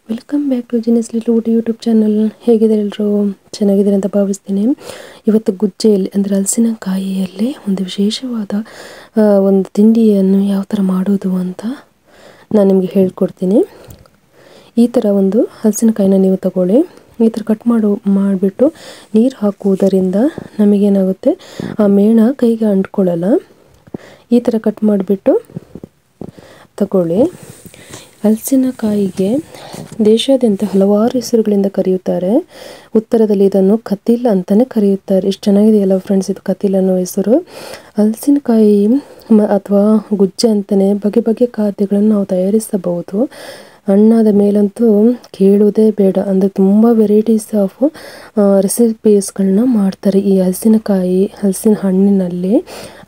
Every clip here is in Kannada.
ವೆಲ್ಕಮ್ ಬ್ಯಾಕ್ ಟು ಜಿನಿಸ್ ಲಿಟ್ಲ್ ಊಟಿ ಯೂಟ್ಯೂಬ್ ಚಾನಲ್. ಹೇಗಿದ್ದಾರೆ ಎಲ್ಲರೂ? ಚೆನ್ನಾಗಿದ್ದಾರೆ ಅಂತ ಭಾವಿಸ್ತೀನಿ. ಇವತ್ತು ಗುಜ್ಜೆಯಲ್ಲಿ ಅಂದರೆ ಹಲಸಿನಕಾಯಿಯಲ್ಲಿ ಒಂದು ವಿಶೇಷವಾದ ಒಂದು ತಿಂಡಿಯನ್ನು ಯಾವ ಥರ ಮಾಡೋದು ಅಂತ ನಾನು ನಿಮಗೆ ಹೇಳ್ಕೊಡ್ತೀನಿ. ಈ ಥರ ಒಂದು ಹಲಸಿನಕಾಯಿನ ನೀವು ತಗೊಳ್ಳಿ. ಈ ಥರ ಕಟ್ ಮಾಡಿಬಿಟ್ಟು ನೀರು ಹಾಕುವುದರಿಂದ ನಮಗೇನಾಗುತ್ತೆ, ಆ ಮೇಣ ಕೈಗೆ ಅಂಟ್ಕೊಳ್ಳಲ್ಲ. ಈ ಥರ ಕಟ್ ಮಾಡಿಬಿಟ್ಟು ತಗೊಳ್ಳಿ. ಹಲಸಿನಕಾಯಿಗೆ ದೇಶಾದ್ಯಂತ ಹಲವಾರು ಹೆಸರುಗಳಿಂದ ಕರೆಯುತ್ತಾರೆ. ಉತ್ತರದಲ್ಲಿ ಇದನ್ನು ಕತಿಲ್ ಅಂತಲೇ ಕರೆಯುತ್ತಾರೆ. ಎಷ್ಟು ಚೆನ್ನಾಗಿದೆಯಲ್ಲ ಫ್ರೆಂಡ್ಸ್ ಇದು ಕತಿಲ್ ಅನ್ನೋ ಹೆಸರು. ಹಲಸಿನಕಾಯಿ ಅಥವಾ ಗುಜ್ಜೆ ಅಂತಲೇ ಬಗೆ ಬಗೆಯ ಖಾದ್ಯಗಳನ್ನು ನಾವು ತಯಾರಿಸಬಹುದು. ಹಣ್ಣಾದ ಮೇಲಂತೂ ಕೇಳುವುದೇ ಬೇಡ, ಅಂದರೆ ತುಂಬ ವೆರೈಟೀಸ್ ಆಫ್ ರೆಸಿಪೀಸ್ಗಳನ್ನ ಮಾಡ್ತಾರೆ ಈ ಹಲಸಿನ ಹಣ್ಣಿನಲ್ಲಿ.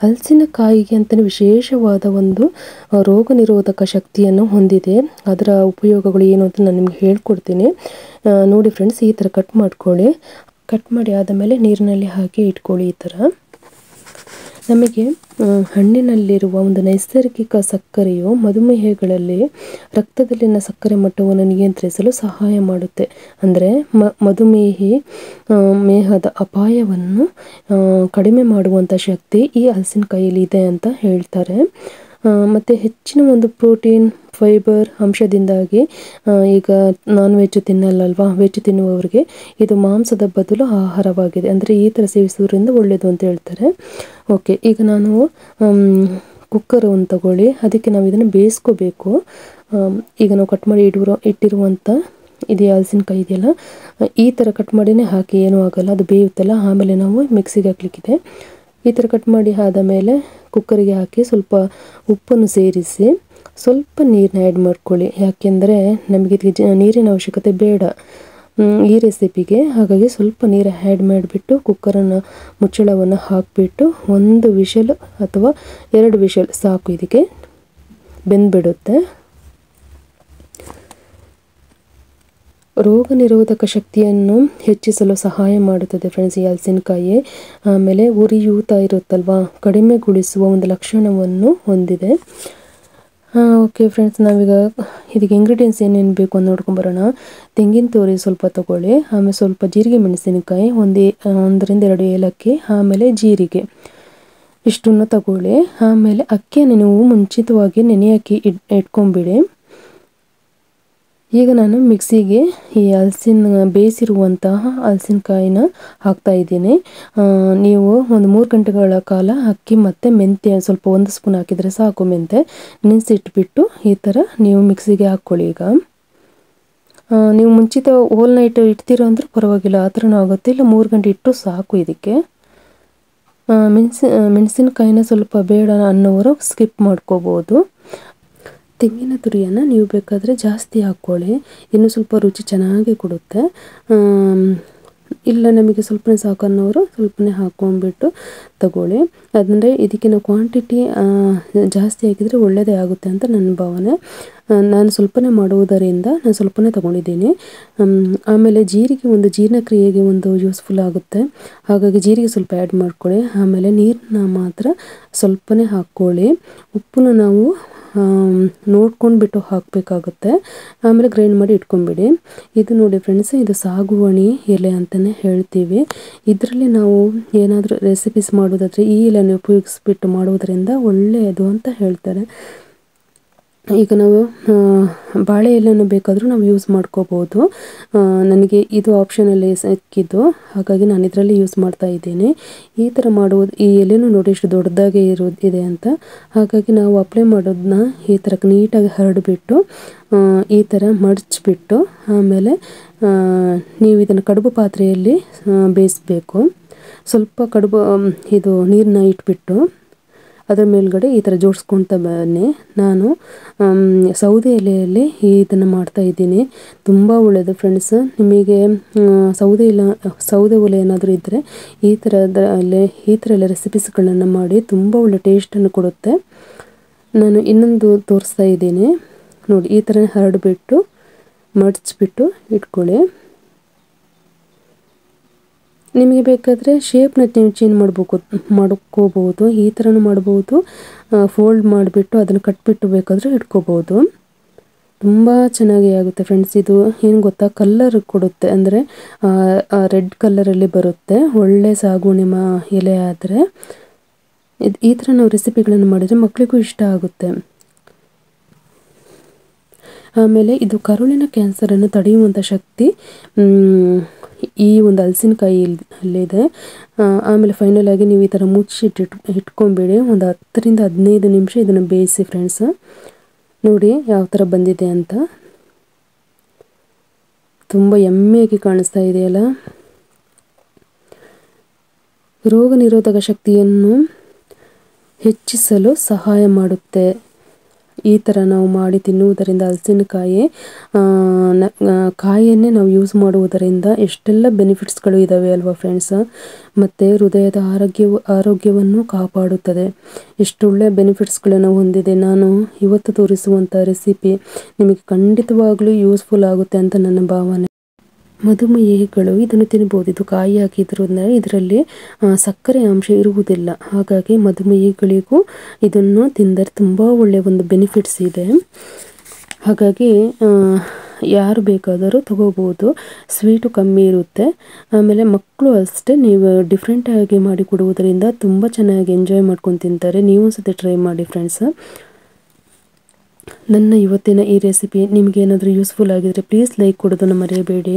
ಹಲಸಿನಕಾಯಿಗೆ ಅಂತಲೇ ವಿಶೇಷವಾದ ಒಂದು ರೋಗ ನಿರೋಧಕ ಶಕ್ತಿಯನ್ನು ಹೊಂದಿದೆ. ಅದರ ಉಪಯೋಗಗಳು ಏನು ಅಂತ ನಾನು ನಿಮ್ಗೆ ಹೇಳ್ಕೊಡ್ತೀನಿ. ನೋಡಿ ಫ್ರೆಂಡ್ಸ್, ಈ ಥರ ಕಟ್ ಮಾಡ್ಕೊಳ್ಳಿ. ಕಟ್ ಮಾಡಿ ಆದಮೇಲೆ ನೀರಿನಲ್ಲಿ ಹಾಕಿ ಇಟ್ಕೊಳ್ಳಿ. ಈ ಥರ ನಮಗೆ ಹಣ್ಣಿನಲ್ಲಿರುವ ಒಂದು ನೈಸರ್ಗಿಕ ಸಕ್ಕರೆಯು ಮಧುಮೇಹಗಳಲ್ಲಿ ರಕ್ತದಲ್ಲಿನ ಸಕ್ಕರೆ ಮಟ್ಟವನ್ನು ನಿಯಂತ್ರಿಸಲು ಸಹಾಯ ಮಾಡುತ್ತೆ. ಅಂದರೆ ಮೇಹದ ಅಪಾಯವನ್ನು ಕಡಿಮೆ ಮಾಡುವಂಥ ಶಕ್ತಿ ಈ ಹಲಸಿನಕಾಯಿಯಲ್ಲಿ ಇದೆ ಅಂತ ಹೇಳ್ತಾರೆ. ಮತ್ತು ಹೆಚ್ಚಿನ ಒಂದು ಪ್ರೋಟೀನ್, ಫೈಬರ್ ಅಂಶದಿಂದಾಗಿ ಈಗ ನಾನ್ ವೆಜ್ ತಿನ್ನಲ್ಲಲ್ವಾ, ವೆಜ್ ತಿನ್ನುವವರಿಗೆ ಇದು ಮಾಂಸದ ಬದಲು ಆಹಾರವಾಗಿದೆ. ಅಂದರೆ ಈ ಥರ ಸೇವಿಸುವುದರಿಂದ ಒಳ್ಳೆಯದು ಅಂತ ಹೇಳ್ತಾರೆ. ಓಕೆ, ಈಗ ನಾನು ಕುಕ್ಕರನ್ನು ತಗೊಳ್ಳಿ. ಅದಕ್ಕೆ ನಾವು ಇದನ್ನು ಬೇಯಿಸ್ಕೋಬೇಕು. ಈಗ ನಾವು ಕಟ್ ಮಾಡಿ ಇಟ್ಟಿರುವಂಥ ಇದು ಹಲಸಿನಕಾಯಿ ಇದೆಯಲ್ಲ, ಈ ಥರ ಕಟ್ ಮಾಡಿನೇ ಹಾಕಿ, ಏನೂ ಆಗಲ್ಲ, ಅದು ಬೇಯುತ್ತಲ್ಲ. ಆಮೇಲೆ ನಾವು ಮಿಕ್ಸಿಗೆ ಹಾಕಲಿಕ್ಕಿದೆ. ಈ ಥರ ಕಟ್ ಮಾಡಿ ಆದ ಮೇಲೆ ಕುಕ್ಕರಿಗೆ ಹಾಕಿ ಸ್ವಲ್ಪ ಉಪ್ಪನ್ನು ಸೇರಿಸಿ ಸ್ವಲ್ಪ ನೀರನ್ನ ಆ್ಯಡ್ ಮಾಡ್ಕೊಳ್ಳಿ. ಯಾಕೆಂದರೆ ನಮಗೆ ಇದಕ್ಕೆ ನೀರಿನ ಅವಶ್ಯಕತೆ ಬೇಡ ಈ ರೆಸಿಪಿಗೆ. ಹಾಗಾಗಿ ಸ್ವಲ್ಪ ನೀರು ಆ್ಯಡ್ ಮಾಡಿಬಿಟ್ಟು ಕುಕ್ಕರನ್ನು ಮುಚ್ಚಳವನ್ನು ಹಾಕಿಬಿಟ್ಟು 1 ವಿಷಲ್ ಅಥವಾ 2 ವಿಷಲ್ ಸಾಕು, ಇದಕ್ಕೆ ಬೆಂದ್ಬಿಡುತ್ತೆ. ರೋಗ ನಿರೋಧಕ ಶಕ್ತಿಯನ್ನು ಹೆಚ್ಚಿಸಲು ಸಹಾಯ ಮಾಡುತ್ತದೆ ಫ್ರೆಂಡ್ಸ್ ಈ ಹಲಸಿನಕಾಯಿ. ಆಮೇಲೆ ಉರಿಯೂತ ಇರುತ್ತಲ್ವಾ, ಕಡಿಮೆಗೊಳಿಸುವ ಒಂದು ಲಕ್ಷಣವನ್ನು ಹೊಂದಿದೆ. ಓಕೆ ಫ್ರೆಂಡ್ಸ್, ನಾವೀಗ ಇದಕ್ಕೆ ಇಂಗ್ರೀಡಿಯೆಂಟ್ಸ್ ಏನೇನು ಬೇಕು ಅಂತ ನೋಡ್ಕೊಂಬರೋಣ. ತೆಂಗಿನ ತುರಿ ಸ್ವಲ್ಪ ತಗೊಳ್ಳಿ. ಆಮೇಲೆ ಸ್ವಲ್ಪ ಜೀರಿಗೆ ಮೆಣಸಿನಕಾಯಿ, 1 ರಿಂದ 2 ಏಲಕ್ಕಿ, ಆಮೇಲೆ ಜೀರಿಗೆ ಇಷ್ಟನ್ನು ತಗೊಳ್ಳಿ. ಆಮೇಲೆ ಅಕ್ಕಿಯನ್ನು ನೀವು ಮುಂಚಿತವಾಗಿ ನೆನೆಯಾಕಿ ಇಟ್ಕೊಂಬಿಡಿ. ಈಗ ನಾನು ಮಿಕ್ಸಿಗೆ ಈ ಬೇಯಿಸಿರುವಂತಹ ಹಲಸಿನಕಾಯಿನ ಹಾಕ್ತಾ ಇದ್ದೀನಿ. ನೀವು ಒಂದು 3 ಗಂಟೆಗಳ ಕಾಲ ಅಕ್ಕಿ ಮತ್ತು ಮೆಂತ್ಯ ಸ್ವಲ್ಪ 1 ಸ್ಪೂನ್ ಹಾಕಿದರೆ ಸಾಕು. ಮೆಂತ್ಯ ನೆನೆಸಿಟ್ಬಿಟ್ಟು ಈ ಥರ ನೀವು ಮಿಕ್ಸಿಗೆ ಹಾಕ್ಕೊಳ್ಳಿ. ಈಗ ನೀವು ಮುಂಚಿತ ಹೋಲ್ ನೈಟ್ ಇಡ್ತೀರ ಅಂದ್ರೆ ಪರವಾಗಿಲ್ಲ, ಆ ಥರನೂ ಆಗುತ್ತೆ. ಇಲ್ಲ 3 ಗಂಟೆ ಇಟ್ಟು ಸಾಕು. ಇದಕ್ಕೆ ಮೆಣಸಿನಕಾಯಿನ ಸ್ವಲ್ಪ ಬೇಡ ಅನ್ನೋರು ಸ್ಕಿಪ್ ಮಾಡ್ಕೋಬೋದು. ತೆಂಗಿನ ತುರಿಯನ್ನು ನೀವು ಬೇಕಾದರೆ ಜಾಸ್ತಿ ಹಾಕ್ಕೊಳ್ಳಿ, ಇನ್ನೂ ಸ್ವಲ್ಪ ರುಚಿ ಚೆನ್ನಾಗಿ ಕೊಡುತ್ತೆ. ಇಲ್ಲ ನಮಗೆ ಸ್ವಲ್ಪನೇ ಸಾಕು ಅನ್ನೋರು ಸ್ವಲ್ಪನೇ ಹಾಕ್ಕೊಂಡ್ಬಿಟ್ಟು ತಗೊಳ್ಳಿ. ಅದಂದರೆ ಇದಕ್ಕಿಂತ ಕ್ವಾಂಟಿಟಿ ಜಾಸ್ತಿ ಹಾಕಿದರೆ ಒಳ್ಳೆಯದೇ ಆಗುತ್ತೆ ಅಂತ ನನ್ನ ಭಾವನೆ. ನಾನು ಸ್ವಲ್ಪನೇ ಮಾಡುವುದರಿಂದ ನಾನು ಸ್ವಲ್ಪನೇ ತಗೊಂಡಿದ್ದೀನಿ. ಆಮೇಲೆ ಜೀರಿಗೆ ಒಂದು ಜೀರ್ಣಕ್ರಿಯೆಗೆ ಒಂದು ಯೂಸ್ಫುಲ್ ಆಗುತ್ತೆ, ಹಾಗಾಗಿ ಜೀರಿಗೆ ಸ್ವಲ್ಪ ಆ್ಯಡ್ ಮಾಡ್ಕೊಳ್ಳಿ. ಆಮೇಲೆ ನೀರನ್ನ ಮಾತ್ರ ಸ್ವಲ್ಪನೇ ಹಾಕ್ಕೊಳ್ಳಿ. ಉಪ್ಪನ್ನು ನಾವು ನೋಡ್ಕೊಂಡ್ಬಿಟ್ಟು ಹಾಕಬೇಕಾಗುತ್ತೆ. ಆಮೇಲೆ ಗ್ರೈಂಡ್ ಮಾಡಿ ಇಟ್ಕೊಂಡ್ಬಿಡಿ. ಇದು ನೋಡಿ ಫ್ರೆಂಡ್ಸ್, ಇದು ಸಾಗುವಾನಿ ಎಲೆ ಅಂತಲೇ ಹೇಳ್ತೀವಿ. ಇದರಲ್ಲಿ ನಾವು ಏನಾದರೂ ರೆಸಿಪೀಸ್ ಮಾಡೋದಾದರೆ ಈ ಎಲೆಯನ್ನು ಉಪಯೋಗಿಸ್ಬಿಟ್ಟು ಮಾಡುವುದರಿಂದ ಒಳ್ಳೆಯದು ಅಂತ ಹೇಳ್ತಾರೆ. ಈಗ ನಾವು ಬಾಳೆ ಎಲೆಯನ್ನು ಬೇಕಾದರೂ ನಾವು ಯೂಸ್ ಮಾಡ್ಕೋಬೋದು. ನನಗೆ ಇದು ಆಪ್ಷನಲ್ಲಿ ಸಿಕ್ಕಿದ್ದು, ಹಾಗಾಗಿ ನಾನು ಇದರಲ್ಲಿ ಯೂಸ್ ಮಾಡ್ತಾ ಇದ್ದೀನಿ. ಈ ಥರ ಮಾಡುವುದು, ಈ ಎಲೆನೂ ನೋಡಿ ಎಷ್ಟು ದೊಡ್ಡದಾಗಿ ಇದೆ ಅಂತ. ಹಾಗಾಗಿ ನಾವು ಅಪ್ಲೈ ಮಾಡೋದನ್ನ ಈ ಥರ ನೀಟಾಗಿ ಹರಡಿಬಿಟ್ಟು ಈ ಥರ ಮಡಚಿಬಿಟ್ಟು ಆಮೇಲೆ ನೀವು ಇದನ್ನು ಕಡುಬು ಪಾತ್ರೆಯಲ್ಲಿ ಬೇಯಿಸಬೇಕು. ಸ್ವಲ್ಪ ಇದು ನೀರನ್ನ ಇಟ್ಬಿಟ್ಟು ಅದರ ಮೇಲ್ಗಡೆ ಈ ಥರ ಜೋಡಿಸ್ಕೊಳ್ತಾ ಬನ್ನಿ. ನಾನು ಸೌದೆ ಎಲೆಯಲ್ಲಿ ಇದನ್ನು ಮಾಡ್ತಾ ಇದ್ದೀನಿ. ತುಂಬ ಒಳ್ಳೆಯದು ಫ್ರೆಂಡ್ಸ್. ನಿಮಗೆ ಸೌದೆ ಒಲೆ ಏನಾದರೂ ಇದ್ದರೆ ಈ ಥರ ರೆಸಿಪೀಸ್ಗಳನ್ನು ಮಾಡಿ ತುಂಬ ಒಳ್ಳೆ ಟೇಸ್ಟನ್ನು ಕೊಡುತ್ತೆ. ನಾನು ಇನ್ನೊಂದು ತೋರಿಸ್ತಾ ಇದ್ದೀನಿ ನೋಡಿ. ಈ ಥರ ಹರಡಿಬಿಟ್ಟು ಮಡಚಿಬಿಟ್ಟು ಇಟ್ಕೊಳ್ಳಿ. ನಿಮಗೆ ಬೇಕಾದರೆ ಶೇಪ್ನ ಚೇಂಜ್ ಮಾಡ್ಕೋಬಹುದು. ಈ ಥರನೂ ಮಾಡ್ಬೋದು, ಫೋಲ್ಡ್ ಮಾಡಿಬಿಟ್ಟು ಅದನ್ನು ಕಟ್ಬಿಟ್ಟು ಬೇಕಾದರೆ ಇಟ್ಕೋಬೋದು. ತುಂಬ ಚೆನ್ನಾಗಿ ಆಗುತ್ತೆ ಫ್ರೆಂಡ್ಸ್. ಇದು ಏನು ಗೊತ್ತಾ, ಕಲ್ಲರ್ ಕೊಡುತ್ತೆ, ಅಂದರೆ ರೆಡ್ ಕಲರಲ್ಲಿ ಬರುತ್ತೆ. ಒಳ್ಳೆ ಸಾಗುವನಿ ಎಲೆ ಆದರೆ ಈ ಥರ ನಾವು ರೆಸಿಪಿಗಳನ್ನು ಮಾಡಿದರೆ ಮಕ್ಕಳಿಗೂ ಇಷ್ಟ ಆಗುತ್ತೆ. ಆಮೇಲೆ ಇದು ಕರುಳಿನ ಕ್ಯಾನ್ಸರನ್ನು ತಡೆಯುವಂಥ ಶಕ್ತಿ ಈ ಒಂದು ಹಲಸಿನಕಾಯಿಯಲ್ಲಿದೆ. ಆಮೇಲೆ ಫೈನಲ್ ಆಗಿ ನೀವು ಈ ಥರ ಇಟ್ಕೊಂಬಿಡಿ. ಒಂದು 10ರಿಂದ 15 ನಿಮಿಷ ಇದನ್ನು ಬೇಯಿಸಿ ಫ್ರೆಂಡ್ಸ್. ನೋಡಿ ಯಾವ ಥರ ಬಂದಿದೆ ಅಂತ, ತುಂಬ ಯಮ್ಮಿಯಾಗಿ ಕಾಣಿಸ್ತಾ ಇದೆಯಲ್ಲ. ರೋಗ ನಿರೋಧಕ ಶಕ್ತಿಯನ್ನು ಹೆಚ್ಚಿಸಲು ಸಹಾಯ ಮಾಡುತ್ತೆ. ಈ ಥರ ನಾವು ಮಾಡಿ ತಿನ್ನುವುದರಿಂದ ಹಲಸಿನಕಾಯಿ ಕಾಯಿಯನ್ನೇ ನಾವು ಯೂಸ್ ಮಾಡುವುದರಿಂದ ಎಷ್ಟೆಲ್ಲ ಬೆನಿಫಿಟ್ಸ್ಗಳು ಇದ್ದಾವೆ ಅಲ್ವಾ ಫ್ರೆಂಡ್ಸ್. ಮತ್ತು ಹೃದಯದ ಆರೋಗ್ಯವನ್ನು ಕಾಪಾಡುತ್ತದೆ. ಎಷ್ಟೊಳ್ಳೆ ಬೆನಿಫಿಟ್ಸ್ಗಳನ್ನು ಹೊಂದಿದೆ. ನಾನು ಇವತ್ತು ತೋರಿಸುವಂಥ ರೆಸಿಪಿ ನಿಮಗೆ ಖಂಡಿತವಾಗ್ಲೂ ಯೂಸ್ಫುಲ್ ಆಗುತ್ತೆ ಅಂತ ನನ್ನ ಭಾವನೆ. ಮಧುಮೇಹಿಗಳು ಇದನ್ನು ತಿನ್ಬೋದು. ಇದು ಕಾಯಿ ಹಾಕಿದ್ರಿಂದ ಇದರಲ್ಲಿ ಸಕ್ಕರೆ ಅಂಶ ಇರುವುದಿಲ್ಲ. ಹಾಗಾಗಿ ಮಧುಮೇಹಿಗಳಿಗೂ ಇದನ್ನು ತಿಂದರೆ ತುಂಬ ಒಳ್ಳೆಯ ಒಂದು ಬೆನಿಫಿಟ್ಸ್ ಇದೆ. ಹಾಗಾಗಿ ಯಾರು ಬೇಕಾದರೂ ತಗೋಬೋದು. ಸ್ವೀಟು ಕಮ್ಮಿ ಇರುತ್ತೆ. ಆಮೇಲೆ ಮಕ್ಕಳು ಅಷ್ಟೇ, ನೀವು ಡಿಫ್ರೆಂಟಾಗಿ ಮಾಡಿ ಕೊಡುವುದರಿಂದ ತುಂಬ ಚೆನ್ನಾಗಿ ಎಂಜಾಯ್ ಮಾಡ್ಕೊಂಡು ತಿಂತಾರೆ. ನೀವು ಸತಿ ಟ್ರೈ ಮಾಡಿ ಫ್ರೆಂಡ್ಸ್. ನನ್ನ ಇವತ್ತಿನ ಈ ರೆಸಿಪಿ ನಿಮಗೇನಾದರೂ ಯೂಸ್ಫುಲ್ ಆಗಿದರೆ ಪ್ಲೀಸ್ ಲೈಕ್ ಕೊಡೋದನ್ನು ಮರೆಯಬೇಡಿ.